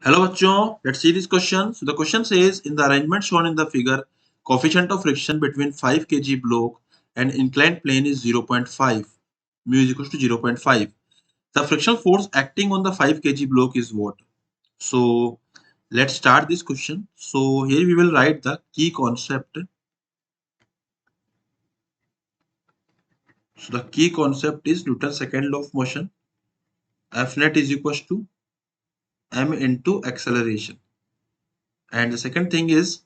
Hello बच्चों, let's see this question. So the question says in the arrangement shown in the figure, coefficient of friction between 5 kg block and inclined plane is 0.5. Mu is equal to 0.5. The friction force acting on the 5 kg block is what? So let's start this question. So here we will write the key concept. So the key concept is Newton's second law of motion. F net is equal to m into acceleration. And the second thing is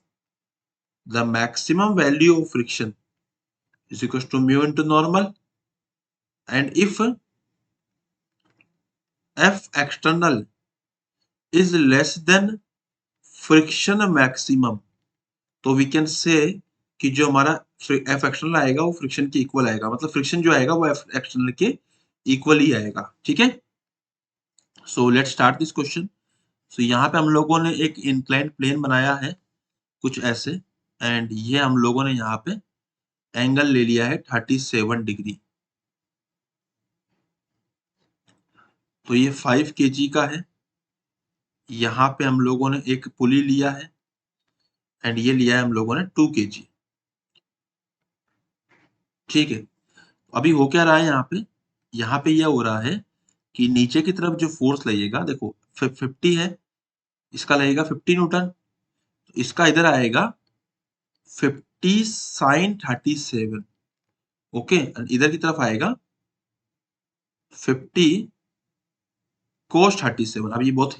the maximum value of friction is equal to mu into normal, and if F external is less than friction maximum, तो we can say कि जो हमारा F external आएगा वो friction के equal आएगा, मतलब friction जो आएगा वो F external के इक्वल ही आएगा. ठीक है. So let's start this question. So यहाँ पे हम लोगों ने एक इंक्लाइंड प्लेन बनाया है कुछ ऐसे, एंड ये हम लोगों ने यहाँ पे एंगल ले लिया है 37 डिग्री. तो ये 5 kg का है. यहाँ पे हम लोगों ने एक पुली लिया है एंड ये लिया है हम लोगों ने 2 kg. ठीक है. अभी हो क्या रहा है यहाँ पे यह हो रहा है कि नीचे की तरफ जो फोर्स लगेगा, देखो 50 है, इसका लगेगा 50 न्यूटन, इसका इधर आएगा 50 साइन 37. ओके. इधर की तरफ आएगा 50 कोस 37. अब ये बहुत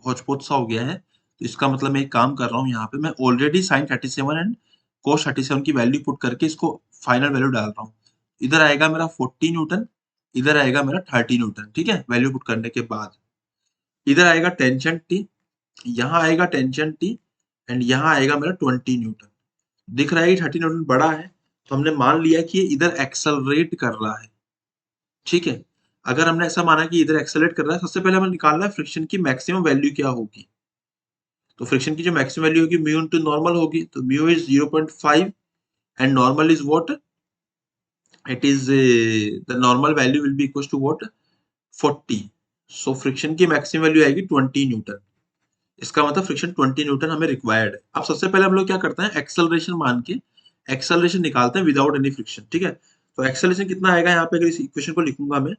होचपोच सा हो गया है, तो इसका मतलब मैं एक काम कर रहा हूँ, यहाँ पे मैं ऑलरेडी साइन 37 एंड कोस 37 की वैल्यू पुट करके इसको फाइनल वैल्यू डाल रहा हूँ. इधर आएगा मेरा 40 न्यूटन, इधर आएगा मेरा 30 न्यूटन. ठीक है. वैल्यू पुट करने के बाद इधर आएगा टेंशन टी, यहाँ आएगा टेंशन टी, एंड यहाँ आएगा मेरा 20 न्यूटन. दिख रहा है कि 30 न्यूटन बड़ा है, तो हमने मान लिया कि ये इधर एक्सेलरेट कर रहा है. ठीक है. अगर हमने ऐसा माना कि इधर एक्सेलरेट कर रहा है, सबसे पहले हमें निकालना है फ्रिक्शन की मैक्सिमम वैल्यू क्या होगी. तो फ्रिक्शन की जो मैक्सिमम वैल्यू होगी म्यू इनटू नॉर्मल होगी. तो mu is 0.5 and normal is what? It is the normal value will be equals to what? 40. So friction की मैक्सिमम वैल्यू आएगी 20 न्यूटन. इसका मतलब फ्रिक्शन 20 न्यूटन हमें रिक्वायर्ड है. अब सबसे पहले हम लोग क्या करते हैं, एक्सेलरेशन मान के एक्सेलरेशन निकालते हैं विदाउट एनी फ्रिक्शन. ठीक है. तो एक्सेलरेशन कितना आएगा यहाँ पे, अगर इस इक्वेशन को लिखूंगा मैं,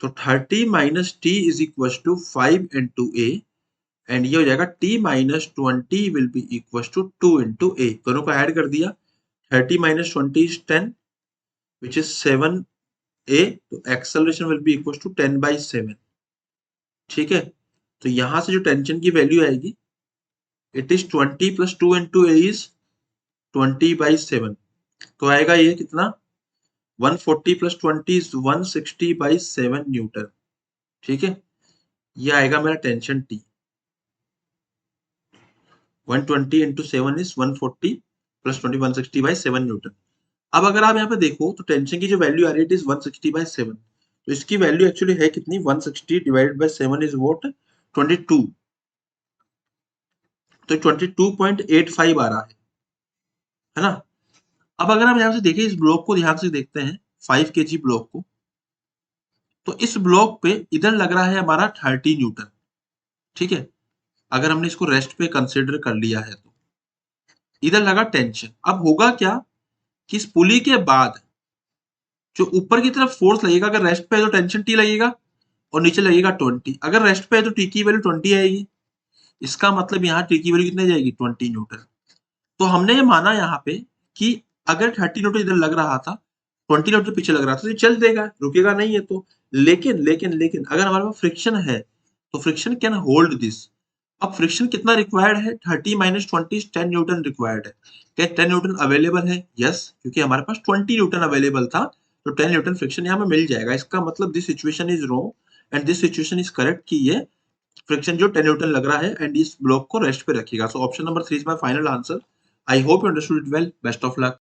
तो 30 minus t is equal to 5 into a, and ये हो जाएगा t minus 20 will be equal to 2 into a. दोनों को ऐड कर दिया. 30 minus 20 is 10 which is 7a. तो acceleration will be equals to 10/7. ठीक है. तो यहां से जो टेंशन की वैल्यू आएगी, it is 20 plus 2 into A is 20/7. तो आएगा ये कितना, 140 प्लस 20 इज 160/7 न्यूटन. ठीक है. ये आएगा मेरा tension T. 120 into 7 is 140 plus 20 160/7 Newton. अब अगर आप यहाँ पे देखो तो टेंशन की जो वैल्यू आ रही है इट इज 160/7. तो इसकी वैल्यू एक्चुअली है कितनी, 160 डिवाइडेड बाय 7 इज व्हाट, 22. तो 22.85 आ रहा है ना. अब अगर हम यहाँ से देखें, इस ब्लॉक को ध्यान से देखते हैं, 5 kg ब्लॉक को, तो इस ब्लॉक पे इधर लग रहा है हमारा 30 न्यूटन. ठीक है. अगर हमने इसको रेस्ट पे कंसिडर कर लिया है तो इधर लगा टेंशन. अब होगा क्या कि इस पुली के बाद जो ऊपर की तरफ फोर्स लगेगा, अगर रेस्ट पे है तो टेंशन टी लगेगा और नीचे लगेगा 20. अगर रेस्ट पे है तो टी की वैल्यू 20 आएगी. इसका मतलब यहाँ टी की वैल्यू कितनी जाएगी, 20 न्यूटन. तो हमने ये माना यहाँ पे कि अगर 30 न्यूटन इधर लग रहा था, 20 न्यूटन पीछे लग रहा था, तो ये चल देगा, रुकेगा नहीं है. तो लेकिन लेकिन लेकिन अगर हमारे पास फ्रिक्शन है तो फ्रिक्शन कैन होल्ड दिस. अब फ्रिक्शन कितना रिक्वायर्ड है, 30 माइनस 20 10 न्यूटन रिक्वायर्ड है. क्या 10 न्यूटन अवेलेबल है? यस, क्योंकि हमारे पास 20 न्यूटन अवेलेबल था, तो 10 न्यूटन फ्रिक्शन यहाँ पे मिल जाएगा. इसका मतलब this situation is wrong and this situation is correct कि ये फ्रिक्शन जो 10 न्यूटन लग रहा है एंड इस ब्लॉक को रेस्ट पे रखेगा. So option number 3 is my final answer. I hope you understood it well. Best of luck.